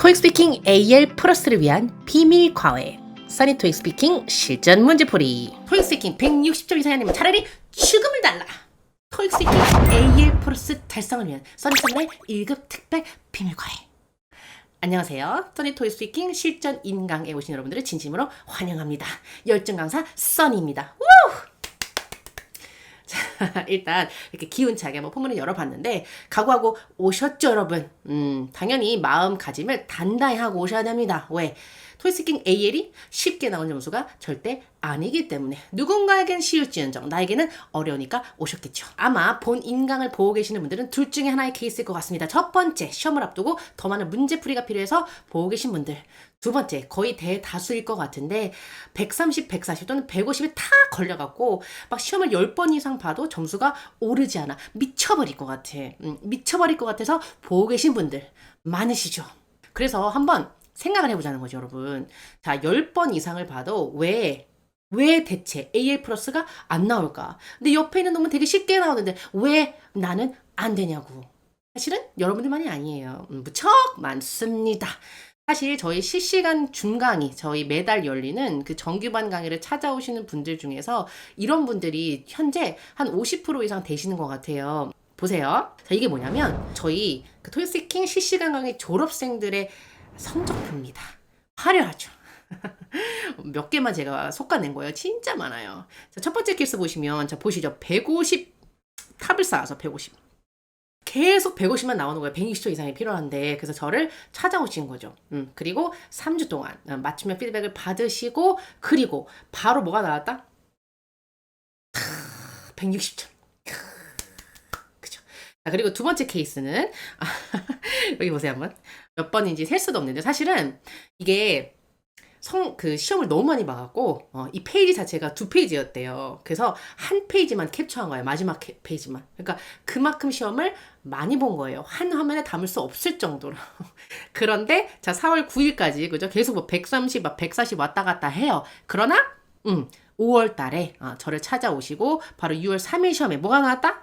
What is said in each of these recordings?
토익 스피킹 AL 플러스를 위한 비밀 과외 써니 토익 스피킹 실전 문제풀이. 토익 스피킹 160점 이상이 아니면 차라리 죽음을 달라. 토익 스피킹 AL 플러스 달성을 위한 써니쌤의 1급 특별 비밀 과외. 안녕하세요. 써니 토익 스피킹 실전 인강에 오신 여러분들을 진심으로 환영합니다. 열정 강사 써니입니다. 우! 자, 일단 이렇게 기운차게 한번 포문을 열어봤는데 각오하고 오셨죠, 여러분? 당연히 마음가짐을 단단히 하고 오셔야 됩니다. 왜? 토익 스피킹 AL이 쉽게 나온 점수가 절대 아니기 때문에 누군가에겐 쉬울지언정 나에게는 어려우니까 오셨겠죠. 아마 본 인강을 보고 계시는 분들은 둘 중에 하나의 케이스일 것 같습니다. 첫 번째, 시험을 앞두고 더 많은 문제풀이가 필요해서 보고 계신 분들. 두 번째, 거의 대다수일 것 같은데 130, 140 또는 150이 다 걸려갖고 막 시험을 10번 이상 봐도 점수가 오르지 않아. 미쳐버릴 것 같아. 미쳐버릴 것 같아서 보고 계신 분들 많으시죠. 그래서 한번 생각을 해보자는 거죠, 여러분. 자, 10번 이상을 봐도 왜 대체 AL 플러스가 안 나올까? 근데 옆에 있는 놈은 되게 쉽게 나오는데 왜 나는 안 되냐고. 사실은 여러분들만이 아니에요. 무척 많습니다. 사실 저희 실시간 중강의, 저희 매달 열리는 그 정규반 강의를 찾아오시는 분들 중에서 이런 분들이 현재 한 50% 이상 되시는 것 같아요. 보세요. 자, 이게 뭐냐면 저희 그 토익 스피킹 실시간 강의 졸업생들의 성적표입니다. 화려하죠. 몇 개만 제가 솎아낸 거예요. 진짜 많아요. 자, 첫 번째 케이스 보시면, 자, 보시죠. 150 탑을 쌓아서 150. 계속 150만 나오는 거예요. 120초 이상이 필요한데. 그래서 저를 찾아오신 거죠. 그리고 3주 동안 맞춤형 피드백을 받으시고, 그리고 바로 뭐가 나왔다? 160점. 그죠. 자, 그리고 두 번째 케이스는, 여기 보세요, 한번. 몇 번인지 셀 수도 없는데, 사실은 이게 그 시험을 너무 많이 봐갖고, 이 페이지 자체가 2페이지였대요. 그래서 한 페이지만 캡처한 거예요. 마지막 페이지만. 그러니까 그만큼 시험을 많이 본 거예요. 한 화면에 담을 수 없을 정도로. 그런데, 자, 4월 9일까지, 그죠? 계속 뭐 130, 140 왔다 갔다 해요. 그러나, 5월 달에 저를 찾아오시고, 바로 6월 3일 시험에 뭐가 나왔다?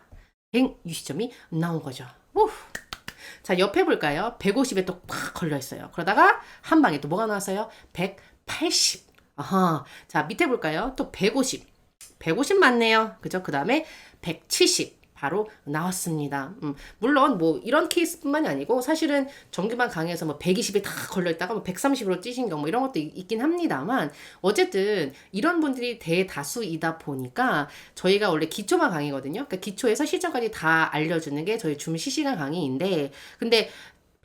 160점이 나온 거죠. 우! 자, 옆에 볼까요? 150에 또 팍 걸려 있어요. 그러다가 한 방에 또 뭐가 나왔어요? 180. 아하. 자, 밑에 볼까요? 또 150. 150 맞네요. 그죠? 그 다음에 170. 바로 나왔습니다. 물론 뭐 이런 케이스뿐만이 아니고 사실은 정규반 강의에서 뭐 120이 다 걸려있다가 뭐 130으로 찌신 경우 이런 것도 있긴 합니다만 어쨌든 이런 분들이 대다수이다 보니까 저희가 원래 기초반 강의거든요. 그러니까 기초에서 실전까지 다 알려주는 게 저희 줌 실시간 강의인데 근데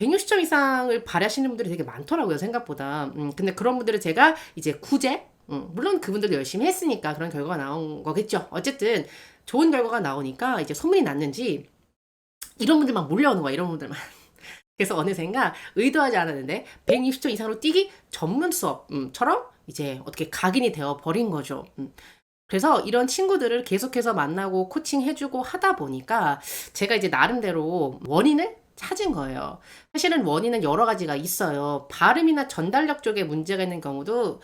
160점 이상을 바라시는 분들이 되게 많더라고요, 생각보다. 근데 그런 분들은 제가 이제 구제, 물론 그분들도 열심히 했으니까 그런 결과가 나온 거겠죠. 어쨌든 좋은 결과가 나오니까 이제 소문이 났는지 이런 분들만 몰려오는 거야, 이런 분들만. 그래서 어느샌가 의도하지 않았는데 160점 이상으로 뛰기 전문 수업처럼 이제 어떻게 각인이 되어 버린 거죠. 그래서 이런 친구들을 계속해서 만나고 코칭해주고 하다 보니까 제가 이제 나름대로 원인을 찾은 거예요. 사실은 원인은 여러 가지가 있어요. 발음이나 전달력 쪽에 문제가 있는 경우도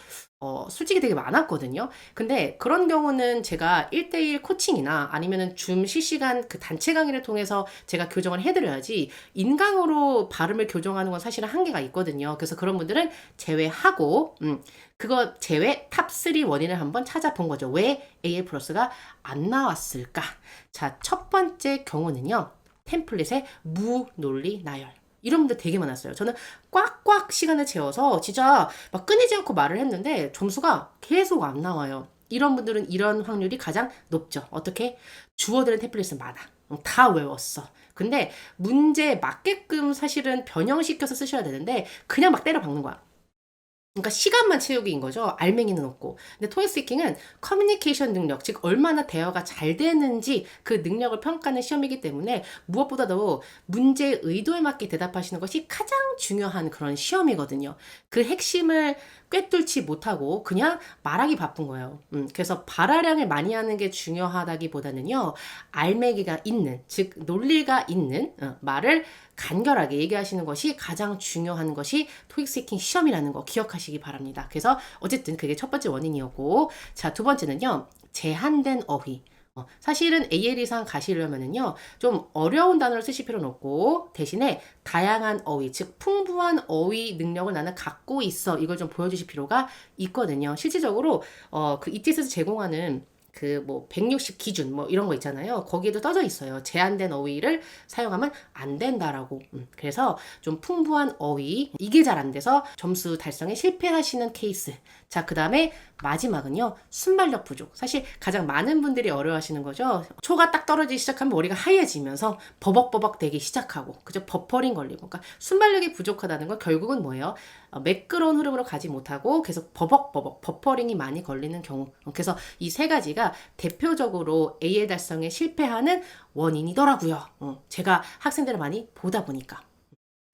솔직히 되게 많았거든요. 근데 그런 경우는 제가 1대1 코칭이나 아니면은 줌 실시간 그 단체 강의를 통해서 제가 교정을 해드려야지 인강으로 발음을 교정하는 건 사실은 한계가 있거든요. 그래서 그런 분들은 제외하고 그거 제외 탑3 원인을 한번 찾아본 거죠. 왜 AL 플러스가 안 나왔을까? 자, 첫 번째 경우는요. 템플릿의 무논리 나열. 이런 분들 되게 많았어요. 저는 꽉꽉 시간을 채워서 진짜 막 끊이지 않고 말을 했는데 점수가 계속 안 나와요. 이런 분들은 이런 확률이 가장 높죠. 어떻게? 주어들은 템플릿은 많아. 다 외웠어. 근데 문제에 맞게끔 사실은 변형시켜서 쓰셔야 되는데 그냥 막 때려 박는 거야. 그러니까 시간만 채우기인 거죠. 알맹이는 없고. 근데 토익 스피킹은 커뮤니케이션 능력, 즉 얼마나 대화가 잘 되는지 그 능력을 평가하는 시험이기 때문에 무엇보다도 문제의 의도에 맞게 대답하시는 것이 가장 중요한 그런 시험이거든요. 그 핵심을 꿰뚫지 못하고 그냥 말하기 바쁜 거예요. 그래서 발화량을 많이 하는 게 중요하다기보다는요. 알맹이가 있는, 즉 논리가 있는 말을 간결하게 얘기하시는 것이 가장 중요한 것이 토익 스피킹 시험이라는 거 기억하시기 바랍니다. 그래서 어쨌든 그게 첫 번째 원인이었고 자, 두 번째는요. 제한된 어휘. 사실은 AL 이상 가시려면은요, 좀 어려운 단어를 쓰실 필요는 없고, 대신에 다양한 어휘, 즉, 풍부한 어휘 능력을 나는 갖고 있어. 이걸 좀 보여주실 필요가 있거든요. 실질적으로, 그 ETS에서 제공하는 그 뭐 160 기준 뭐 이런 거 있잖아요. 거기에도 떠져 있어요. 제한된 어휘를 사용하면 안 된다라고. 그래서 좀 풍부한 어휘, 이게 잘 안 돼서 점수 달성에 실패하시는 케이스. 자, 그 다음에 마지막은요, 순발력 부족. 사실 가장 많은 분들이 어려워하시는 거죠. 초가 딱 떨어지기 시작하면 머리가 하얘지면서 버벅버벅 되기 시작하고, 그죠? 버퍼링 걸리고. 그러니까 순발력이 부족하다는 건 결국은 뭐예요? 매끄러운 흐름으로 가지 못하고 계속 버벅버벅, 버퍼링이 많이 걸리는 경우. 그래서 이 세 가지가 대표적으로 AL 달성에 실패하는 원인이더라고요. 제가 학생들을 많이 보다 보니까.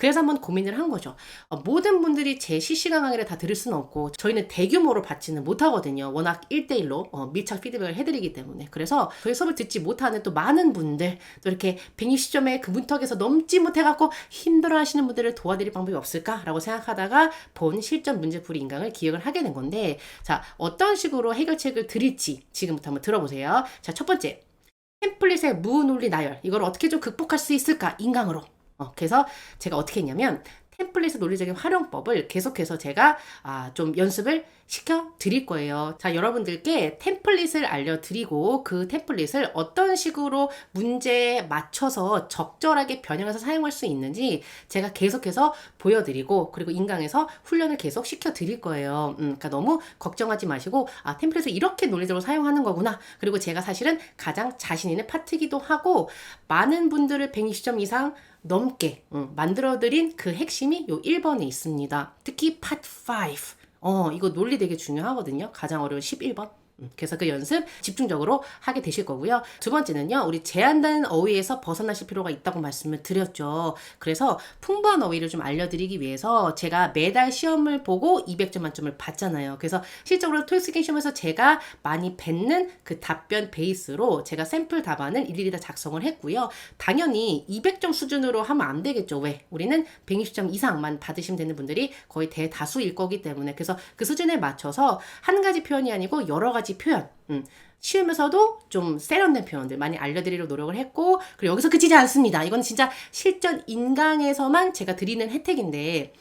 그래서 한번 고민을 한 거죠. 모든 분들이 제 실시간 강의를 다 들을 수는 없고 저희는 대규모로 받지는 못하거든요. 워낙 1대1로 밀착 피드백을 해드리기 때문에. 그래서 저희 수업을 듣지 못하는 또 많은 분들, 또 이렇게 160점의 그 문턱에서 넘지 못해갖고 힘들어하시는 분들을 도와드릴 방법이 없을까라고 생각하다가 본 실전 문제풀이 인강을 기획을 하게 된 건데, 자, 어떤 식으로 해결책을 드릴지 지금부터 한번 들어보세요. 자, 첫 번째, 템플릿의 무논리 나열, 이걸 어떻게 좀 극복할 수 있을까? 인강으로. 그래서 제가 어떻게 했냐면 템플릿의 논리적인 활용법을 계속해서 제가 좀 연습을 시켜 드릴 거예요. 자, 여러분들께 템플릿을 알려드리고 그 템플릿을 어떤 식으로 문제에 맞춰서 적절하게 변형해서 사용할 수 있는지 제가 계속해서 보여드리고, 그리고 인강에서 훈련을 계속 시켜 드릴 거예요. 그러니까 너무 걱정하지 마시고, 템플릿을 이렇게 논리적으로 사용하는 거구나. 그리고 제가 사실은 가장 자신 있는 파트기도 하고, 많은 분들을 120점 이상 넘게 만들어드린 그 핵심이 요 1번에 있습니다. 특히 파트 5. 이거 논리 되게 중요하거든요. 가장 어려운 11번. 그래서 그 연습 집중적으로 하게 되실 거고요. 두 번째는요, 우리 제한된 어휘에서 벗어나실 필요가 있다고 말씀을 드렸죠. 그래서 풍부한 어휘를 좀 알려드리기 위해서 제가 매달 시험을 보고 200점 만점을 받잖아요. 그래서 실적으로 토익 스킹 시험에서 제가 많이 뱉는 그 답변 베이스로 제가 샘플 답안을 일일이 다 작성을 했고요. 당연히 200점 수준으로 하면 안 되겠죠. 왜? 우리는 120점 이상만 받으시면 되는 분들이 거의 대다수일 거기 때문에. 그래서 그 수준에 맞춰서 한 가지 표현이 아니고 여러 가지 표현, 쉬우면서도 좀 세련된 표현들 많이 알려드리려고 노력을 했고, 그리고 여기서 그치지 않습니다. 이건 진짜 실전 인강에서만 제가 드리는 혜택인데,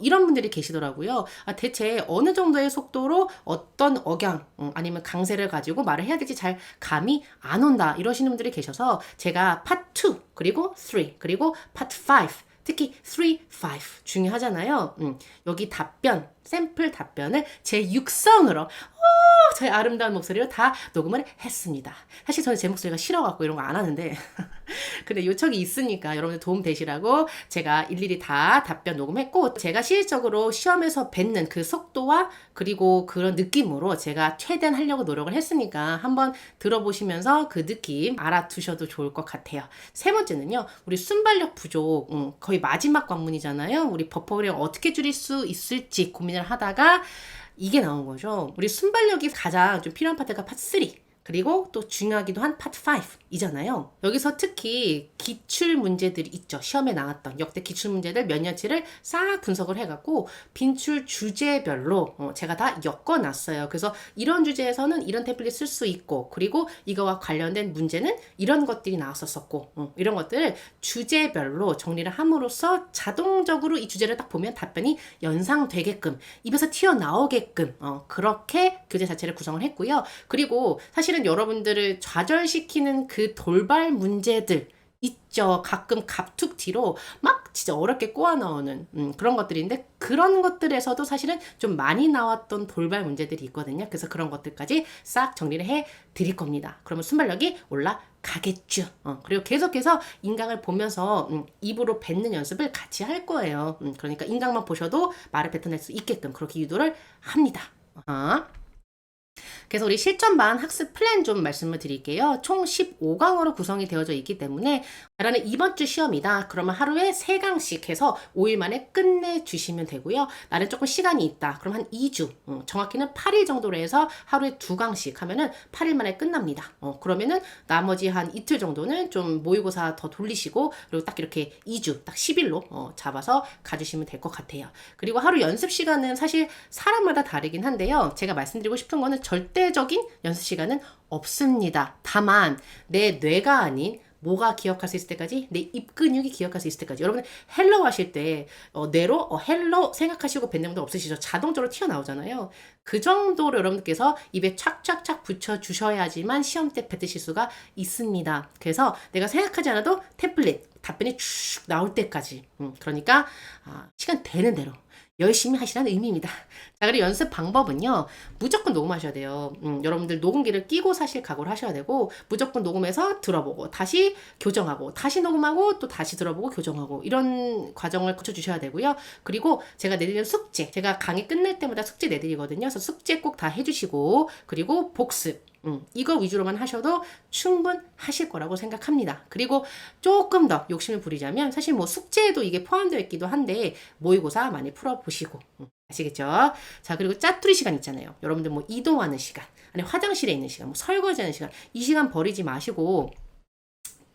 이런 분들이 계시더라고요. 대체 어느 정도의 속도로 어떤 억양, 아니면 강세를 가지고 말을 해야 될지 잘 감이 안 온다, 이러시는 분들이 계셔서 제가 파트 2, 그리고 3, 그리고 파트 5, 특히 3, 5 중요하잖아요. 여기 답변, 샘플 답변을 제 육성으로 저의 아름다운 목소리로 다 녹음을 했습니다. 사실 저는 제 목소리가 싫어갖고 이런 거 안 하는데 근데 요청이 있으니까 여러분들 도움 되시라고 제가 일일이 다 답변 녹음했고, 제가 실질적으로 시험에서 뱉는 그 속도와 그리고 그런 느낌으로 제가 최대한 하려고 노력을 했으니까 한번 들어보시면서 그 느낌 알아두셔도 좋을 것 같아요. 세 번째는요, 우리 순발력 부족, 거의 마지막 관문이잖아요. 우리 버퍼링 어떻게 줄일 수 있을지 고민을 하다가 이게 나온 거죠. 우리 순발력이 가장 좀 필요한 파트가 파트 3. 그리고 또 중요하기도 한 파트 5이잖아요. 여기서 특히 기출 문제들이 있죠. 시험에 나왔던 역대 기출 문제들 몇 년치를 싹 분석을 해갖고 빈출 주제별로 제가 다 엮어놨어요. 그래서 이런 주제에서는 이런 템플릿 쓸 수 있고, 그리고 이거와 관련된 문제는 이런 것들이 나왔었고, 이런 것들을 주제별로 정리를 함으로써 자동적으로 이 주제를 딱 보면 답변이 연상되게끔, 입에서 튀어나오게끔 그렇게 교재 자체를 구성을 했고요. 그리고 사실은 여러분들을 좌절시키는 그 돌발 문제들 있죠. 가끔 갑툭 뒤로 막 진짜 어렵게 꼬아 나오는 그런 것들인데, 그런 것들에서도 사실은 좀 많이 나왔던 돌발 문제들이 있거든요. 그래서 그런 것들까지 싹 정리를 해 드릴 겁니다. 그러면 순발력이 올라가겠죠. 그리고 계속해서 인강을 보면서 입으로 뱉는 연습을 같이 할 거예요. 그러니까 인강만 보셔도 말을 뱉어낼 수 있게끔 그렇게 유도를 합니다. 그래서 우리 실전반 학습 플랜 좀 말씀을 드릴게요. 총 15강으로 구성이 되어져 있기 때문에 나는 이번 주 시험이다. 그러면 하루에 3강씩 해서 5일 만에 끝내주시면 되고요. 나는 조금 시간이 있다. 그럼 한 2주, 정확히는 8일 정도로 해서 하루에 2강씩 하면은 8일 만에 끝납니다. 그러면은 나머지 한 이틀 정도는 좀 모의고사 더 돌리시고, 그리고 딱 이렇게 2주, 딱 10일로 잡아서 가주시면 될 것 같아요. 그리고 하루 연습 시간은 사실 사람마다 다르긴 한데요. 제가 말씀드리고 싶은 거는 절대적인 연습 시간은 없습니다. 다만 내 뇌가 아닌 뭐가 기억할 수 있을 때까지, 내 입 근육이 기억할 수 있을 때까지. 여러분 헬로 하실 때 뇌로 헬로 생각하시고 뱉는 분들 없으시죠? 자동적으로 튀어나오잖아요. 그 정도로 여러분들께서 입에 착착착 붙여주셔야지만 시험 때 뱉으실 수가 있습니다. 그래서 내가 생각하지 않아도 템플릿 답변이 쭉 나올 때까지, 그러니까 시간 되는 대로 열심히 하시라는 의미입니다. 자, 그리고 연습 방법은요, 무조건 녹음하셔야 돼요. 여러분들 녹음기를 끼고 사실 각오를 하셔야 되고, 무조건 녹음해서 들어보고, 다시 교정하고, 다시 녹음하고, 또 다시 들어보고, 교정하고, 이런 과정을 거쳐주셔야 되고요. 그리고 제가 내드리는 숙제, 제가 강의 끝날 때마다 숙제 내드리거든요. 그래서 숙제 꼭 다 해주시고, 그리고 복습. 이거 위주로만 하셔도 충분하실 거라고 생각합니다. 그리고 조금 더 욕심을 부리자면 사실 뭐 숙제에도 이게 포함되어 있기도 한데 모의고사 많이 풀어보시고, 아시겠죠? 자, 그리고 짜투리 시간 있잖아요. 여러분들 뭐 이동하는 시간, 아니 화장실에 있는 시간, 뭐 설거지하는 시간, 이 시간 버리지 마시고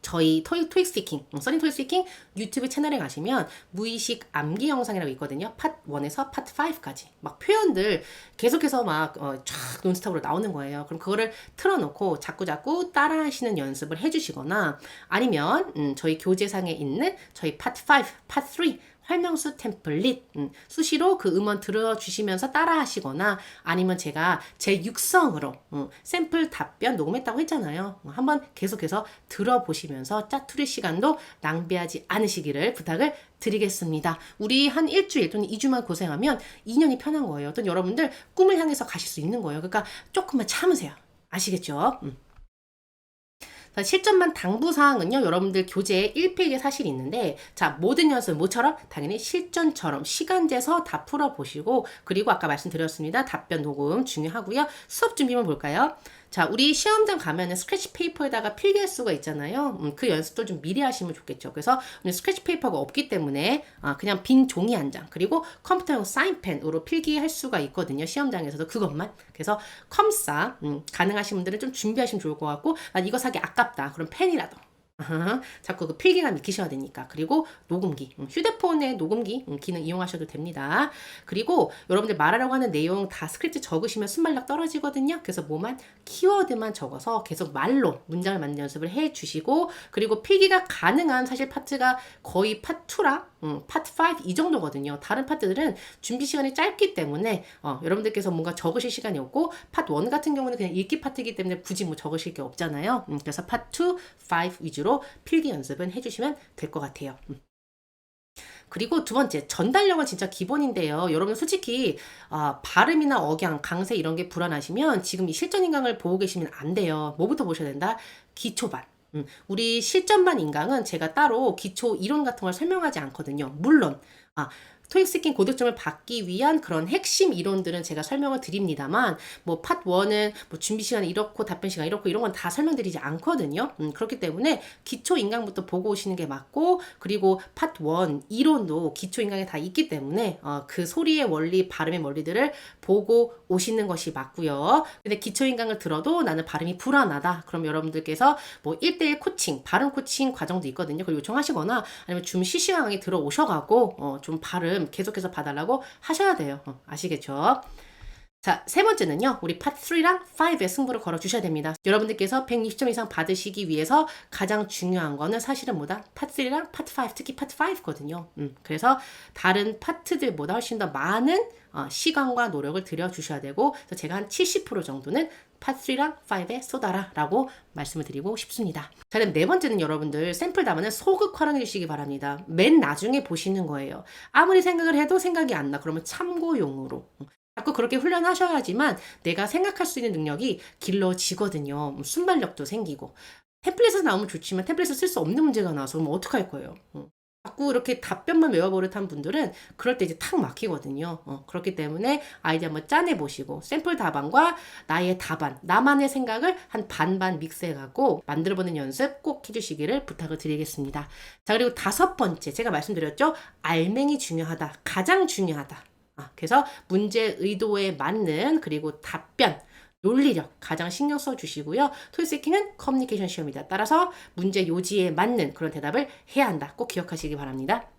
저희 토익 스피킹, 써니 토익 스피킹 유튜브 채널에 가시면 무의식 암기 영상이라고 있거든요. 파트 1에서 파트 5까지. 막 표현들 계속해서 막 쫙 논스톱으로 나오는 거예요. 그럼 그거를 틀어놓고 자꾸자꾸 따라하시는 연습을 해주시거나, 아니면 저희 교재상에 있는 저희 파트 5, 파트 3 활명수 템플릿 수시로 그 음원 들어주시면서 따라하시거나, 아니면 제가 제 육성으로 샘플 답변 녹음했다고 했잖아요. 한번 계속해서 들어보시면서 짜투리 시간도 낭비하지 않으시기를 부탁을 드리겠습니다. 우리 한 일주일 또는 2주만 고생하면 2년이 편한 거예요. 또 여러분들 꿈을 향해서 가실 수 있는 거예요. 그러니까 조금만 참으세요. 아시겠죠? 실전만 당부사항은요, 여러분들 교재에 1페이지에 사실 있는데, 자, 모든 연습, 뭐처럼? 당연히 실전처럼 시간 재서 다 풀어보시고, 그리고 아까 말씀드렸습니다. 답변 녹음 중요하고요. 수업 준비물 볼까요? 자, 우리 시험장 가면은 스크래치 페이퍼에다가 필기할 수가 있잖아요. 그 연습도 좀 미리 하시면 좋겠죠. 그래서 오늘 스크래치 페이퍼가 없기 때문에 그냥 빈 종이 한 장, 그리고 컴퓨터용 사인펜으로 필기할 수가 있거든요. 시험장에서도 그것만. 그래서 컴싸 가능하신 분들은 좀 준비하시면 좋을 것 같고, 난 이거 사기 아깝다. 그럼 펜이라도. 자꾸 그 필기감 익히셔야 되니까. 그리고 녹음기, 휴대폰의 녹음기 기능 이용하셔도 됩니다. 그리고 여러분들 말하려고 하는 내용 다 스크립트 적으시면 순발력 떨어지거든요. 그래서 뭐만 키워드만 적어서 계속 말로 문장을 만드는 연습을 해주시고, 그리고 필기가 가능한 사실 파트가 거의 파트 2랑 파트 5 이 정도거든요. 다른 파트들은 준비 시간이 짧기 때문에 여러분들께서 뭔가 적으실 시간이 없고, 파트 1 같은 경우는 그냥 읽기 파트이기 때문에 굳이 뭐 적으실 게 없잖아요. 그래서 파트 2, 5 위주로 필기 연습은 해주시면 될 것 같아요. 그리고 두 번째, 전달력은 진짜 기본인데요. 여러분 솔직히 발음이나 억양, 강세 이런 게 불안하시면 지금 이 실전 인강을 보고 계시면 안 돼요. 뭐부터 보셔야 된다? 기초반. 우리 실전반 인강은 제가 따로 기초 이론 같은 걸 설명하지 않거든요. 물론 토익 스피킹 고득점을 받기 위한 그런 핵심 이론들은 제가 설명을 드립니다만, 뭐 파트 1은 뭐 준비 시간이 이렇고 답변 시간 이렇고 이런 건 다 설명드리지 않거든요. 그렇기 때문에 기초 인강부터 보고 오시는 게 맞고, 그리고 파트 1 이론도 기초 인강에 다 있기 때문에 그 소리의 원리, 발음의 원리들을 보고 오시는 것이 맞고요. 근데 기초 인강을 들어도 나는 발음이 불안하다. 그럼 여러분들께서 뭐 1대1 코칭, 발음 코칭 과정도 있거든요. 그걸 요청하시거나, 아니면 줌 실시간 강의 들어오셔가고 좀 발음 계속해서 봐달라고 하셔야 돼요. 아시겠죠? 자, 세 번째는요, 우리 파트 3랑 5의 승부를 걸어주셔야 됩니다. 여러분들께서 160점 이상 받으시기 위해서 가장 중요한 거는 사실은 뭐다? 파트 3랑 파트 5, 특히 파트 5거든요. 그래서 다른 파트들보다 훨씬 더 많은 시간과 노력을 들여주셔야 되고, 그래서 제가 한 70% 정도는 파트 3랑 5에 쏟아라 라고 말씀을 드리고 싶습니다. 자, 그럼 네 번째는 여러분들 샘플 답안은 소극 활용해 주시기 바랍니다. 맨 나중에 보시는 거예요. 아무리 생각을 해도 생각이 안 나. 그러면 참고용으로. 자꾸 그렇게 훈련하셔야지만 내가 생각할 수 있는 능력이 길러지거든요. 순발력도 생기고. 템플릿에서 나오면 좋지만 템플릿을 쓸 수 없는 문제가 나와서 그럼 어떡할 거예요? 자꾸 이렇게 답변만 외워버릇한 분들은 그럴 때 이제 탁 막히거든요. 그렇기 때문에 아이디 한번 짜내 보시고 샘플 답안과 나의 답안, 나만의 생각을 한 반반 믹스해갖고 만들어보는 연습 꼭 해주시기를 부탁을 드리겠습니다. 자, 그리고 5번째 제가 말씀드렸죠. 알맹이 중요하다. 가장 중요하다. 그래서 문제 의도에 맞는 그리고 답변, 논리력 가장 신경 써 주시고요. 토익스피킹은 커뮤니케이션 시험이다. 따라서 문제 요지에 맞는 그런 대답을 해야 한다. 꼭 기억하시기 바랍니다.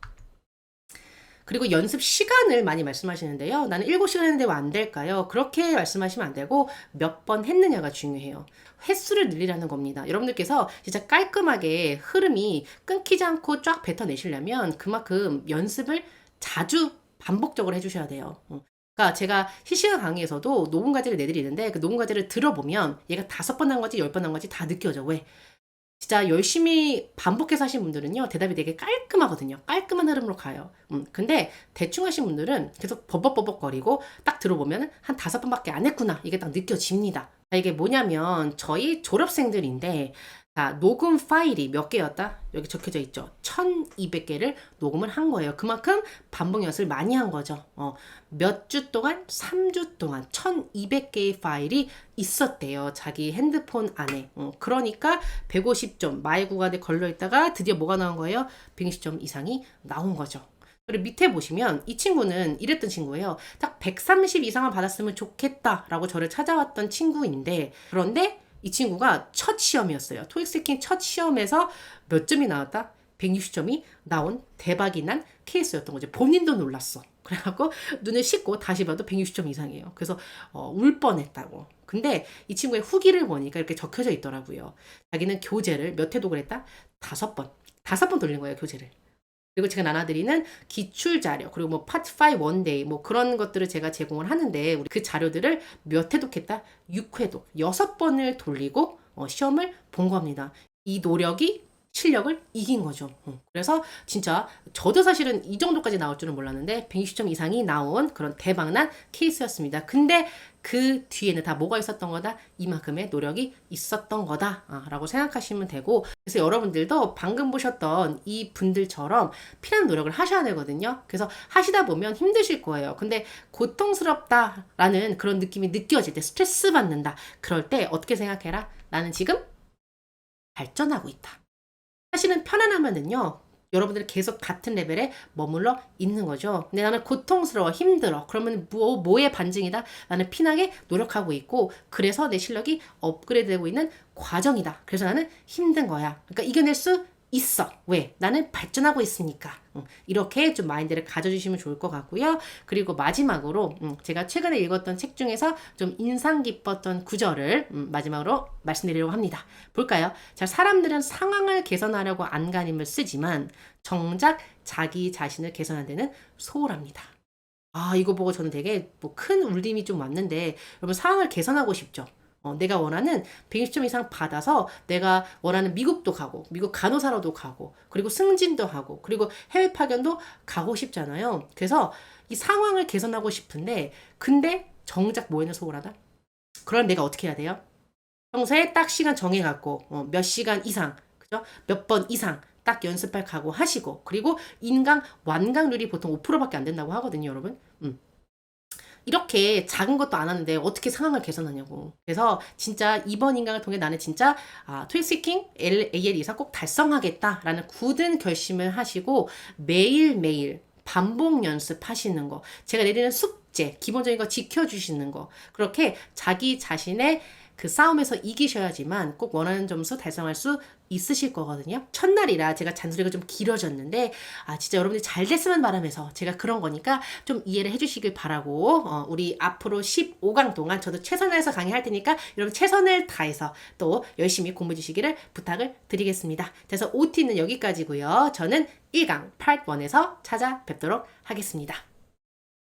그리고 연습 시간을 많이 말씀하시는데요. 나는 7시간 했는데 왜 안 될까요? 그렇게 말씀하시면 안 되고 몇 번 했느냐가 중요해요. 횟수를 늘리라는 겁니다. 여러분들께서 진짜 깔끔하게 흐름이 끊기지 않고 쫙 뱉어내시려면 그만큼 연습을 자주 반복적으로 해주셔야 돼요. 그러니까 제가 실시간 강의에서도 녹음 과제를 내드리는데 그 녹음 과제를 들어보면 얘가 5번 한 건지 10번 한 건지 다 느껴져. 왜? 진짜 열심히 반복해서 하신 분들은요, 대답이 되게 깔끔하거든요. 깔끔한 흐름으로 가요. 근데 대충 하신 분들은 계속 버벅버벅거리고 딱 들어보면 한 5번밖에 안 했구나. 이게 딱 느껴집니다. 이게 뭐냐면 저희 졸업생들인데 녹음 파일이 몇 개였다? 여기 적혀져 있죠. 1200개를 녹음을 한 거예요. 그만큼 반복 연습을 많이 한 거죠. 몇 주 동안, 3주 동안 1200개의 파일이 있었대요. 자기 핸드폰 안에. 그러니까 150점, 마의 구간에 걸려있다가 드디어 뭐가 나온 거예요? 120점 이상이 나온 거죠. 그리고 밑에 보시면 이 친구는 이랬던 친구예요. 딱 130 이상을 받았으면 좋겠다라고 저를 찾아왔던 친구인데 그런데 이 친구가 첫 시험이었어요. 토익스피킹 첫 시험에서 몇 점이 나왔다? 160점이 나온 대박이 난 케이스였던 거죠. 본인도 놀랐어. 그래갖고 눈을 씻고 다시 봐도 160점 이상이에요. 그래서 울 뻔했다고. 근데 이 친구의 후기를 보니까 이렇게 적혀져 있더라고요. 자기는 교재를 몇 회도 그랬다? 5번. 5번 돌린 거예요, 교재를. 그리고 제가 나눠드리는 기출 자료, 그리고 뭐 파트 5 원데이, 뭐 그런 것들을 제가 제공을 하는데, 우리 그 자료들을 몇 회독했다? 6회독, 6번을 돌리고 시험을 본 겁니다. 이 노력이 실력을 이긴 거죠. 그래서 진짜 저도 사실은 이 정도까지 나올 줄은 몰랐는데 120점 이상이 나온 그런 대박난 케이스였습니다. 근데 그 뒤에는 다 뭐가 있었던 거다? 이만큼의 노력이 있었던 거다 라고 생각하시면 되고, 그래서 여러분들도 방금 보셨던 이 분들처럼 필요한 노력을 하셔야 되거든요. 그래서 하시다 보면 힘드실 거예요. 근데 고통스럽다라는 그런 느낌이 느껴질 때, 스트레스 받는다, 그럴 때 어떻게 생각해라? 나는 지금 발전하고 있다. 사실은 편안하면은요, 여러분들이 계속 같은 레벨에 머물러 있는 거죠. 근데 나는 고통스러워, 힘들어. 그러면 뭐의 반증이다? 나는 피나게 노력하고 있고, 그래서 내 실력이 업그레이드 되고 있는 과정이다. 그래서 나는 힘든 거야. 그러니까 이겨낼 수 있어. 왜? 나는 발전하고 있으니까. 이렇게 좀 마인드를 가져주시면 좋을 것 같고요. 그리고 마지막으로 제가 최근에 읽었던 책 중에서 좀 인상 깊었던 구절을 마지막으로 말씀드리려고 합니다. 볼까요? 자, 사람들은 상황을 개선하려고 안간힘을 쓰지만 정작 자기 자신을 개선하는 데는 소홀합니다. 이거 보고 저는 되게 큰 울림이 좀 왔는데, 여러분 상황을 개선하고 싶죠? 내가 원하는 120점 이상 받아서 내가 원하는 미국도 가고, 미국 간호사로도 가고, 그리고 승진도 하고, 그리고 해외 파견도 가고 싶잖아요. 그래서 이 상황을 개선하고 싶은데, 근데 정작 뭐에는 소홀하다? 그럼 내가 어떻게 해야 돼요? 평소에 딱 시간 정해갖고, 몇 시간 이상, 그죠? 몇 번 이상 딱 연습할 각오 하시고, 그리고 인강 완강률이 보통 5%밖에 안 된다고 하거든요, 여러분. 이렇게 작은 것도 안 하는데 어떻게 상황을 개선하냐고. 그래서 진짜 이번 인강을 통해 나는 진짜 토익스피킹 AL 이상 꼭 달성하겠다라는 굳은 결심을 하시고 매일매일 반복 연습하시는 거, 제가 내리는 숙제, 기본적인 거 지켜주시는 거, 그렇게 자기 자신의 그 싸움에서 이기셔야지만 꼭 원하는 점수 달성할 수 있으실 거거든요. 첫날이라 제가 잔소리가 좀 길어졌는데 진짜 여러분들이 잘 됐으면 바람에서 제가 그런 거니까 좀 이해를 해주시길 바라고, 우리 앞으로 15강 동안 저도 최선을 다해서 강의할 테니까 여러분 최선을 다해서 또 열심히 공부해 주시기를 부탁을 드리겠습니다. 그래서 OT는 여기까지고요. 저는 1강 파트 1에서 찾아뵙도록 하겠습니다.